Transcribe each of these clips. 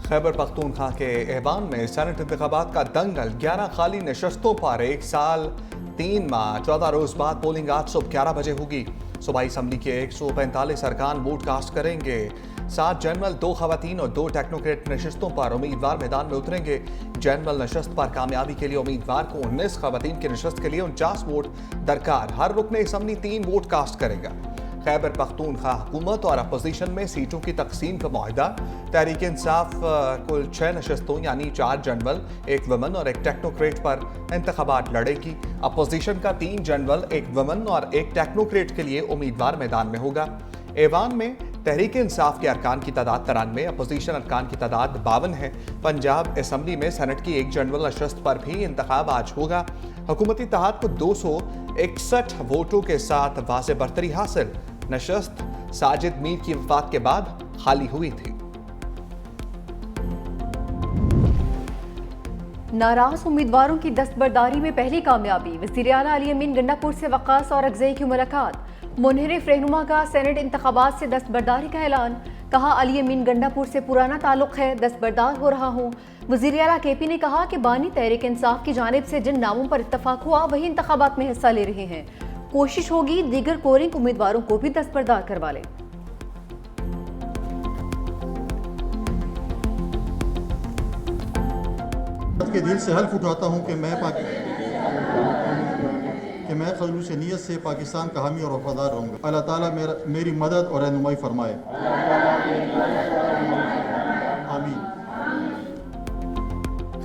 खैबर पख्तूनख्वा के ऐवान में सेनेट इंतखाबात का दंगल, 11 खाली नशस्तों पर 1 साल 3 माह 14 रोज बाद पोलिंग आज सुबह 11 बजे होगी। सूबाई असम्बली के 145 अरकान वोट कास्ट करेंगे। 7 जनरल, 2 खवातीन और 2 टेक्नोक्रेट नशस्तों पर उम्मीदवार मैदान में उतरेंगे। जनरल नशस्त पर कामयाबी के लिए उम्मीदवार को 19, खवातीन की नशस्त के लिए 49 वोट दरकार। हर रुकन असम्बली 3 वोट कास्ट करेगा। खैबर पख्तूनख्वा हुकूमत और अपोजिशन में सीटों की तकसीम का मुआहदा। तहरीक इंसाफ कुल 6 नशस्तों यानी 4 जनरल, 1 वमन और 1 टेक्नोक्रेट पर इंतखाबात लड़ेगी। अपोजिशन का 3 जनरल, 1 वमन और 1 टेक्नोक्रेट के लिए उम्मीदवार मैदान में होगा। ऐवान में तहरीक इंसाफ के अरकान की तादाद 93, अपोजिशन अरकान की तादाद 52 है। पंजाब असम्बली में सेनेट की 1 जनरल नशस्त पर भी इंतखाब आज होगा। हुकूमती इत्तेहाद को 261 वोटों के साथ वाज़ेह बरतरी हासिल। नशस्त साजिद मीर की वफात के बाद खाली हुई थी। नाराज उम्मीदवारों की दस्तबरदारी में पहली कामयाबी। वज़ीर आला अली अमीन गंडापुर से वक़ास और अगज़ई की मुलाकात। मुनहरिफ रहनुमा का सेनेट इंतखाबात से दस्तबरदारी का ऐलान। कहा, अली अमीन गंडापुर से पुराना ताल्लुक है, दस्तबरदार हो रहा हूँ। वज़ीर आला KP ने कहा कि बानी तहरीक इंसाफ की जानिब से जिन नामों पर इत्तफाक हुआ वही इंतखाबात में हिस्सा ले रहे हैं। कोशिश होगी दीगर कोरिंग उम्मीदवारों को भी दस्तबरदार करवा लें। के दिल से हल्फ उठाता हूँ कि मैं खलूस नीयत से पाकिस्तान का हामी और वफादार रहूँगा। अल्लाह ताला मेरी मदद और रहनुमाई फरमाए। आमीन।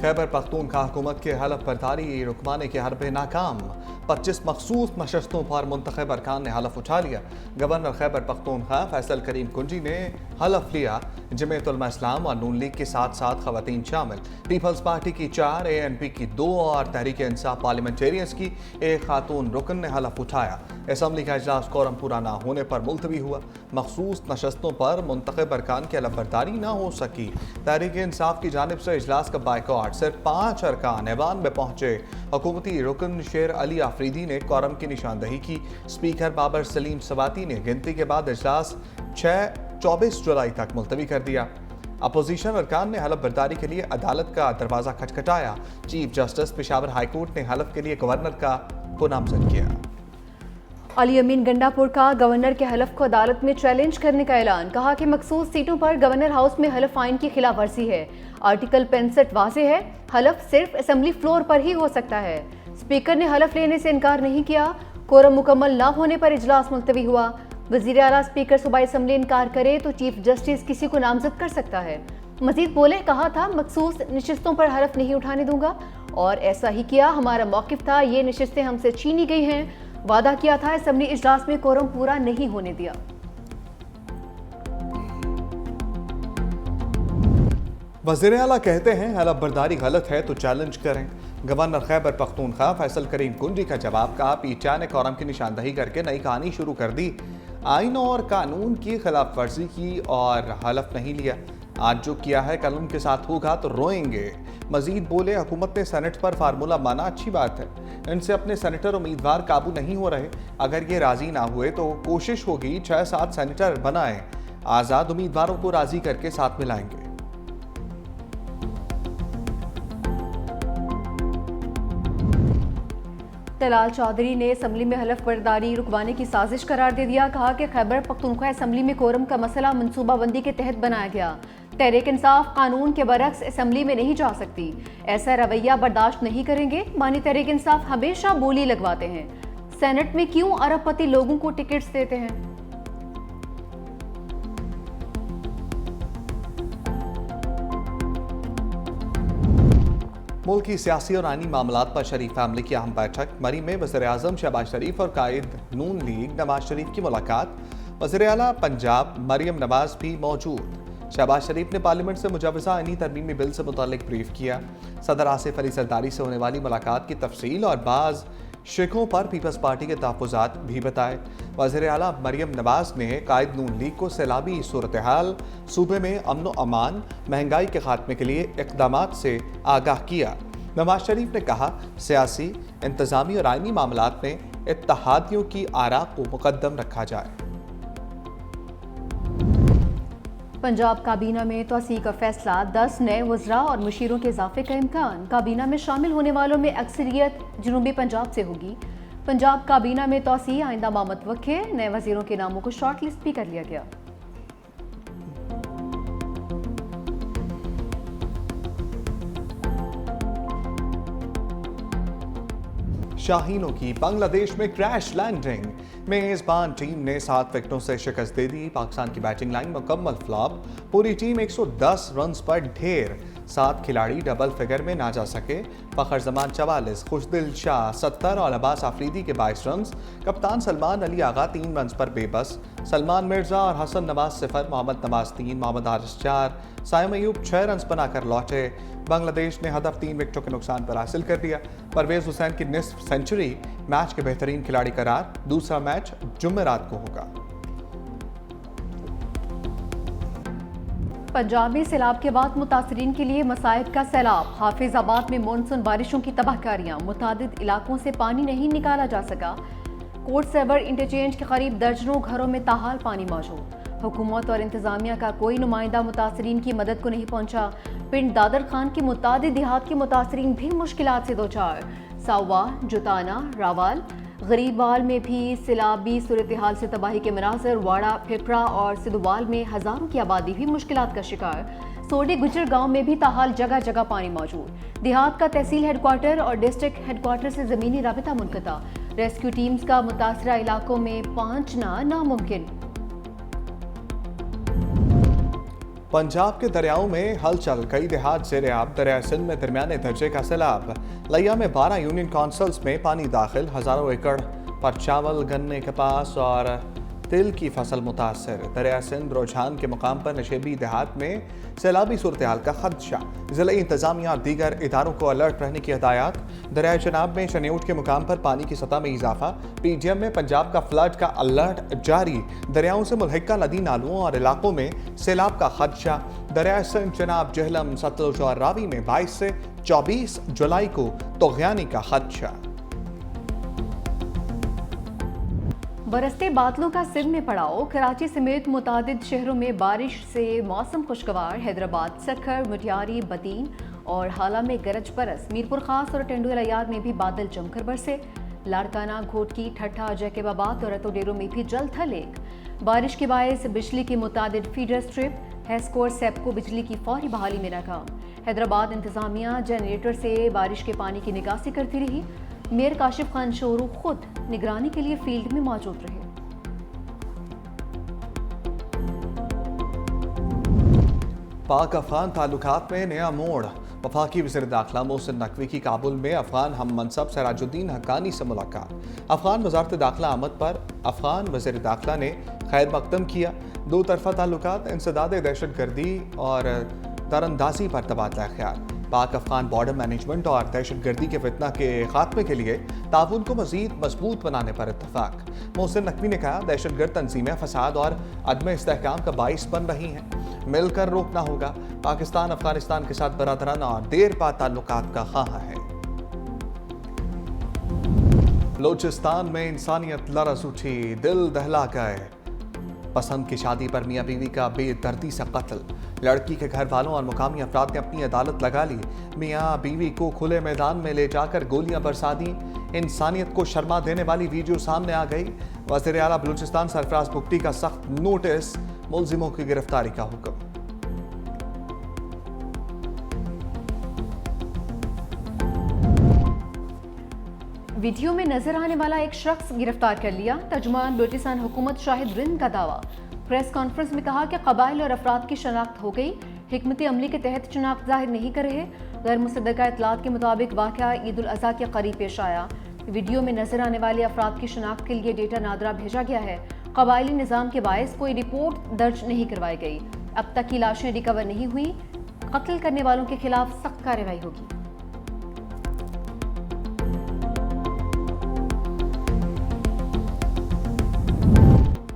खैबर पख्तूनख्वा हुकूमत के हलफ बर्दारी रुकवाने के हरबे नाकाम। 25 मखसूस नशस्तों पर मुंतखब अरकान ने हलफ उठा लिया। गवर्नर खैबर पख्तूनख्वा फैसल करीम कुंजी ने हलफ लिया। जमीयत उलमा इस्लाम और नून लीग के साथ साथ खवातीन शामिल। पीपल्स पार्टी की 4, ANP की 2 और तहरीक इंसाफ पार्लियामेंटेरियंस की 1 खातून रुकन ने हलफ उठाया। असम्बली का इजलास कोरम पूरा ना होने पर मुलतवी हुआ। मखसूस नशस्तों पर मुंतखब अरकान की हलफ बर्दारी ना हो सकी। तहरीक इंसाफ की जानिब से इजलास का बाइकआउट। सिर्फ 5 अरकान ऐवान में पहुंचे। हुकूमती रुकन शेर अली आफरीदी ने कोरम की निशानदही की। स्पीकर बाबर सलीम सवाती ने गिनती के बाद इजलास 24 जुलाई तक मुलतवी कर दिया। अपोजिशन अरकान ने हलफ बर्दारी के लिए अदालत का दरवाजा खटखटाया। चीफ जस्टिस पेशावर हाईकोर्ट ने हलफ के लिए गवर्नर को नामजद किया। अली अमीन गंडापुर का गवर्नर के हलफ को अदालत में चैलेंज करने का ऐलान। कहा कि मखसूस सीटों पर गवर्नर हाउस में हलफ आइन की खिलाफ वर्जी है। आर्टिकल 65 वाज़ेह है, हलफ सिर्फ असम्बली फ्लोर पर ही हो सकता है। स्पीकर ने हलफ लेने से इनकार नहीं किया। कोरम मुकम्मल न होने पर इजलास मुलतवी हुआ। वज़ीर आला स्पीकर सूबाई असम्बली इनकार करे तो चीफ जस्टिस किसी को नामजद कर सकता है। मजीद बोले, कहा था मखसूस नशिस्तों पर हलफ नहीं उठाने दूंगा और ऐसा ही किया। हमारा मौक़िफ़ था ये नशिस्तें हमसे छीनी गई हैं। वादा किया था असम्बली इजलास में कोरम पूरा नहीं होने दिया। वज़ीर आला कहते हैं हलफ बर्दारी गलत है तो चैलेंज करें। गवर्नर खैबर पख्तूनख्वा फैसल करीम कुंजी का जवाब। कहा, पीछा ने कोरम की निशानदही करके नई कहानी शुरू कर दी। आइन और कानून की खिलाफ वर्जी की और हलफ नहीं लिया। आज जो किया है कल उनके साथ होगा तो रोएंगे। मजीद बोले, हुकूमत ने सेनेट पर फार्मूला माना, अच्छी बात है। इनसे अपने सेनेटर उम्मीदवार काबू नहीं हो रहे। अगर ये राजी ना हुए तो कोशिश होगी 6-7 सेनेटर बनाएं। आज़ाद उम्मीदवारों को राजी करके साथ मिलाएंगे। तलाल चौधरी ने असम्बली में हलफ बर्दारी रुकवाने की साजिश करार दे दिया। कहा कि खैबर पख्तूनख्वा असम्बली में कोरम का मसला मनसूबाबंदी के तहत बनाया गया। तहरीक इंसाफ कानून के बरक्स असम्बली में नहीं जा सकती। ऐसा रवैया बर्दाश्त नहीं करेंगे। मानी तहरीक इंसाफ हमेशा बोली लगवाते हैं। सेनेट में क्यों अरबपति लोगों को टिकट्स देते हैं? मुल्क की सियासी और आइनी मामलात पर शरीफ फैमिली की अहम बैठक। मरी में वज़ीर आज़म शहबाज शरीफ और कायद नून लीग नवाज शरीफ की मुलाकात। वज़ीर आला पंजाब मरियम नवाज भी मौजूद। शहबाज शरीफ ने पार्लियामेंट से मुजवज़ा आइनी तरमीमी बिल से मुताल्लिक ब्रीफ किया। सदर आसिफ अली सरदारी से होने वाली मुलाकात की तफसील और बाज़ शिकों पर पीपल्स पार्टी के तहफ़्फ़ुज़ात भी बताए। वज़ीर आला मरियम नवाज ने कायद नून लीग को सैलाबी सूरत हाल, सूबे में अमन व अमान, महंगाई के खात्मे के लिए इक़दामात से आगाह किया। नवाज शरीफ ने कहा, सियासी, इंतज़ामी और आइनी मामलात में इत्तेहादियों की आरा को मुकद्दम रखा जाए। पंजाब काबीना में तोसी का फैसला, 10 नए वज़रा और मुशीरों के इजाफे का इम्कान। काबीना में शामिल होने वालों में अक्सरियत जनूबी पंजाब से होगी। पंजाब काबीना में तोसी, आइंदा मामद वक्के, नए वजीरों के नामों को शॉर्ट लिस्ट भी कर लिया गया। शाहीनों की बांग्लादेश में क्रैश लैंडिंग। मेजबान टीम ने 7 विकेटों से शिकस्त दे दी। पाकिस्तान की बैटिंग लाइन मुकम्मल फ्लॉप। पूरी टीम 110 रन पर ढेर। 7 खिलाड़ी डबल फिगर में ना जा सके। फखर जमान 44, खुशदिल शाह 70 और अब्बास आफरीदी के 22 रन। कप्तान सलमान अली आगा 3 रन पर बेबस। सलमान मिर्जा और हसन नवाज 0, मोहम्मद नवाज 3, मोहम्मद हारिस 4, साइम अयूब 6 रन बनाकर लौटे। बांग्लादेश ने हदफ 3 विकेटों के नुकसान पर हासिल कर दिया। परवेज हुसैन की निस्फ सेंचुरी, मैच के बेहतरीन खिलाड़ी करार। दूसरा मैच जुमेरात को होगा। पंजाब में सैलाब के बाद मुतासरीन के लिए मसाइब का सैलाब। हाफिजाबाद में मानसून बारिशों की तबाहकारियां, मुतादिद इलाकों से पानी नहीं निकाला जा सका। कोर्ट सर्वर इंटरचेंज के करीब दर्जनों घरों में ताहाल पानी मौजूद। हुकूमत और इंतजामिया का कोई नुमाइंदा मुतासरीन की मदद को नहीं पहुंचा। पिंड दादर खान की मुतादिद देहात के मुतासरीन भी मुश्किलात से दो चार। सावा, जुताना, रावाल, गरीबवाल में भी सैलाबी सूरत हाल से तबाही के मनाजर। वाड़ा, फिपरा और सिद्धवाल में हजारों की आबादी भी मुश्किलात का शिकार। सोडे गुजर गांव में भी ताहाल जगह जगह पानी मौजूद। देहात का तहसील हेडक्वार्टर और डिस्ट्रिक्ट हेडक्वार्टर से ज़मीनी राबिता मुनक़ता। रेस्क्यू टीम्स का मुतासरा इलाकों में पहुंचना नामुमकिन। पंजाब के दरियाओं में हलचल, कई देहात ज़ेर-ए-आब। दरिया सिंध में दरमियाने दर्जे का सैलाब। लिया में 12 यूनियन काउंसिल्स में पानी दाखिल। हज़ारों एकड़ पर चावल, गन्ने, कपास और तिल की फसल मुतासर। दरिया सिंध रुझान के मुकाम पर नशेबी देहात में सैलाबी सूरत हाल का खदशा। ज़िला इंतजामिया और दीगर इदारों को अलर्ट रहने की हदायत। दरिया चनाब में शनिऊट के मुकाम पर पानी की सतह में इजाफा। PGM में पंजाब का फ्लड का अलर्ट जारी। दरियाओं से मुल्हिका नदी नालों और इलाकों में सैलाब का खदशा। दरिया सिंध, चनाब, जहलम, सतलुज और रावी में 22 से 24 जुलाई को तोग़यानी का खदशा। बरसते बादलों का सिर में पड़ाव। कराची समेत मुतादिद शहरों में बारिश से मौसम खुशगवार। हैदराबाद, सखर, मुटियारी, बतीन और हाला में गरज बरस। मीरपुर खास और टेंडुअल में भी बादल जमकर बरसे। लाड़काना, घोटकी, ठट्ठा, जैकबाबाद और रतोडेरो में भी जल थल एक। बारिश के बायस बिजली की मुतादिद फीडर स्ट्रिप, हेस्कोर, सेप्को बिजली की फौरी बहाली में नाकाम। हैदराबाद इंतजामिया जनरेटर से बारिश के पानी की निकासी करती रही। मेयर काशिफ खान शोरू खुद निगरानी के लिए फील्ड में मौजूद रहे। पाक अफगान ताल्लुकात में नया मोड़। वफाकी वज़ीर दाखिला मोहसिन नकवी की काबुल में अफगान हम मनसब सिराजुद्दीन हक्कानी से मुलाकात। अफगान वज़ारत दाखिला आमद पर अफगान वज़ीर दाखिला ने खैर मकदम किया। दो तरफा ताल्लुकात, इंसदाद दहशत गर्दी और दरअंदाजी पर तबादला ख्याल। पाक अफगान बॉर्डर मैनेजमेंट और दहशत गर्दी के फितना के खात्मे के लिए ताउन को मज़ीद मजबूत बनाने पर इत्तफाक। मोहसिन नकवी ने कहा, दहशत गर्द तंजीमें फसाद और अदम इस्तेहकाम का बाइस बन रही हैं। मिलकर रोकना होगा। पाकिस्तान अफगानिस्तान के साथ बरादराना और देर पा ताल्लुकात का ख़्वाह है। बलूचिस्तान में इंसानियत लरज़ उठी, दिल दहला गए। पसंद की शादी पर मियाँ बीवी का बेदर्दी से कत्ल। लड़की के घर वालों और मुकामी अफराद ने अपनी अदालत लगा ली। मियाँ बीवी को खुले मैदान में ले जाकर गोलियां बरसा दी। इंसानियत को शर्मा देने वाली वीडियो सामने आ गई। वज़ीर आला बलूचिस्तान सरफराज बुगटी का सख्त नोटिस, मुल्जिमों की गिरफ्तारी का हुक्म। वीडियो में नजर आने वाला एक शख्स गिरफ्तार कर लिया। तर्जुमान बलूचिस्तान हुकूमत शाहिद रिंद का दावा। प्रेस कॉन्फ्रेंस में कहा कि कबाइल और अफराद की शनाख्त हो गई। हिकमत अमली के तहत शनाख्त जाहिर नहीं कर रहे। गैर मुसद्दका इतलात के मुताबिक वाक़या ईद उल अज़हा के करीब पेश आया। वीडियो में नजर आने वाले अफराद की शनाख्त के लिए डेटा नादरा भेजा गया है। कबाइली निज़ाम के बायस कोई रिपोर्ट दर्ज नहीं करवाई गई। अब तक की लाशें रिकवर नहीं हुई। कत्ल करने वालों के खिलाफ सख्त कार्रवाई होगी।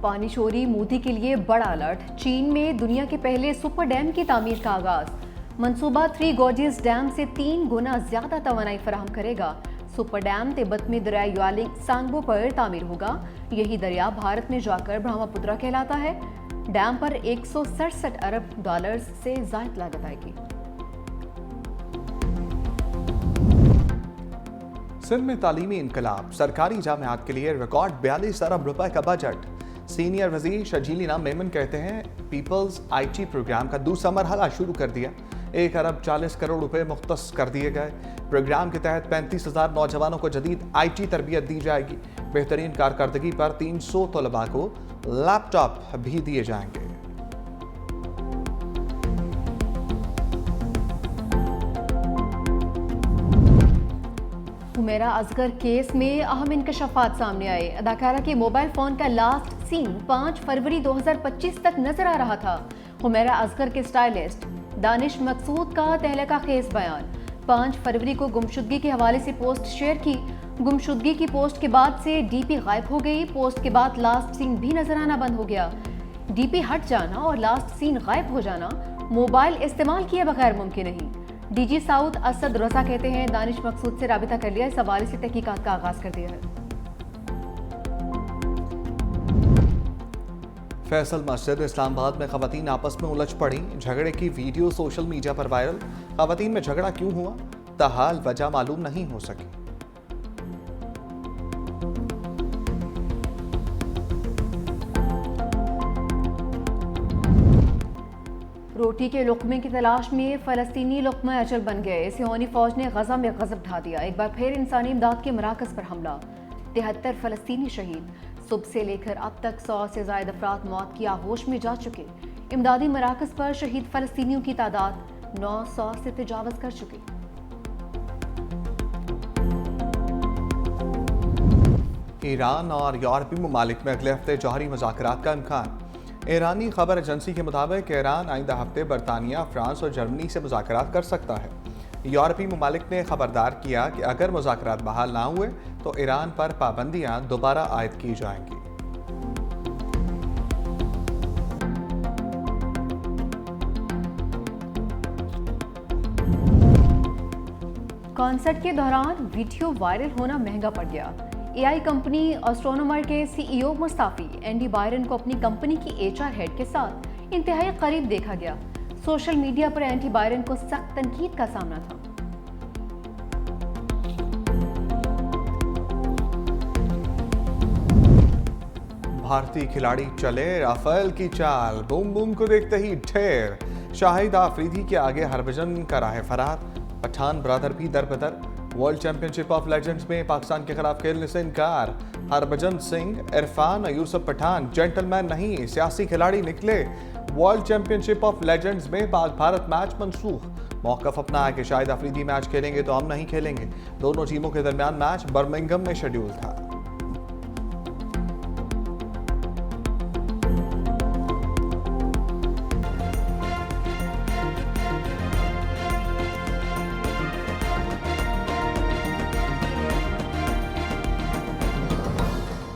पानी चोरी मोदी के लिए बड़ा अलर्ट। चीन में दुनिया के पहले सुपर डैम की तामीर का आगाज। मंसूबा 3 गॉर्जियस डैम से 3 गुना ज्यादा तवानाई फराहम करेगा। सुपर डैम तिब्बत में दरिया यालिंग सांगबो पर तामीर होगा। यही दरिया भारत में जाकर ब्रह्मपुत्र कहलाता है। डैम पर 167 अरब डॉलर्स से ज़ायद लागत आएगी। सिंध में तालीमी इनकलाब, सरकारी जामियात के लिए रिकॉर्ड 42 अरब रुपए का बजट। सीनियर वजीर शजील इनाम मेमन कहते हैं पीपल्स IT प्रोग्राम का दूसरा मरहला शुरू कर दिया। 1 अरब 40 करोड़ रुपए मुख्तस कर दिए गए। प्रोग्राम के तहत 35,000 नौजवानों को जदीद IT तरबियत दी जाएगी। बेहतरीन कारकर्दगी पर 300 तलबा को लैपटॉप भी दिए जाएंगे। हुमैरा असगर केस में अहम इंकशाफात सामने आए। अदाकारा के मोबाइल फोन का लास्ट सीन 5 फरवरी 2025 तक नजर आ रहा था। हुमैरा असगर के स्टाइलिस्ट दानिश मकसूद का तहलका खेज बयान। 5 फरवरी को गुमशुदगी के हवाले से पोस्ट शेयर की। गुमशुदगी की पोस्ट के बाद से DP गायब हो गई। पोस्ट के बाद लास्ट सीन भी नजर आना बंद हो गया। DP हट जाना और लास्ट सीन गायब हो जाना मोबाइल इस्तेमाल किए बगैर मुमकिन नहीं। DG साउथ असद रजा कहते हैं दानिश मकसूद से राबिता कर लिया, इस हवाले से तहकीकात का आगाज कर दिया है। फैसल मस्जिद इस्लामाबाद में खवातीन आपस में उलझ पड़ी। झगड़े की वीडियो सोशल मीडिया पर वायरल। खवातीन में झगड़ा क्यों हुआ, ताहाल वजह मालूम नहीं हो सकी। रोटी के लुक़मे की तलाश में फ़लस्तीनी लुक़मा अजल बन गए। सियोनी फौज ने गजा में गज़ब ढा दिया। एक बार फिर इंसानी इमदाद के मराकज़ पर हमला। 73 फ़लस्तीनी शहीद। सुबह से लेकर अब तक 100 से ज़ायद अफराद मौत की आगोश में जा चुके। इमदादी मराकज़ पर शहीद फ़लस्तीनियों की तादाद 900 से तजावज़ कर चुकी। ईरान और यूरोपीय ममालिक में अगले हफ्ते जौहरी मुज़ाकरात का इम्कान। ईरानी खबर एजेंसी के मुताबिक ईरान आइंदा हफ्ते बरतानिया, फ्रांस और जर्मनी से मुज़ाकरात कर सकता है। यूरोपीय ममालिक ने खबरदार किया कि अगर मुज़ाकरात बहाल ना हुए तो ईरान पर पाबंदियां दोबारा आयद की जाएंगी। कॉन्सर्ट के दौरान वीडियो वायरल होना महंगा पड़ गया। AI कंपनी एस्ट्रोनोमर के CEO मुस्ताफी एंडी बायरन को अपनी कंपनी की HR हेड के साथ इंतहाई करीब देखा गया। सोशल मीडिया पर एंडी बायरन को सख्त तनकीद का सामना था। भारतीय खिलाड़ी चले राफेल की चाल, बूम बूम को देखते ही ढेर। शाहिद आफरीदी के आगे हरभजन का राह फरार। पठान ब्रदर भी दरबदर। वर्ल्ड चैंपियनशिप ऑफ लेजेंड्स में पाकिस्तान के खिलाफ खेलने से इनकार। हरभजन सिंह, इरफान और यूसुफ पठान जेंटलमैन नहीं सियासी खिलाड़ी निकले। वर्ल्ड चैंपियनशिप ऑफ लेजेंड्स में पाक भारत मैच मनसूख। मौकफ अपना है कि शाहिद आफरीदी मैच खेलेंगे तो हम नहीं खेलेंगे। दोनों टीमों के दरमियान मैच बर्मिंघम में शेड्यूल था।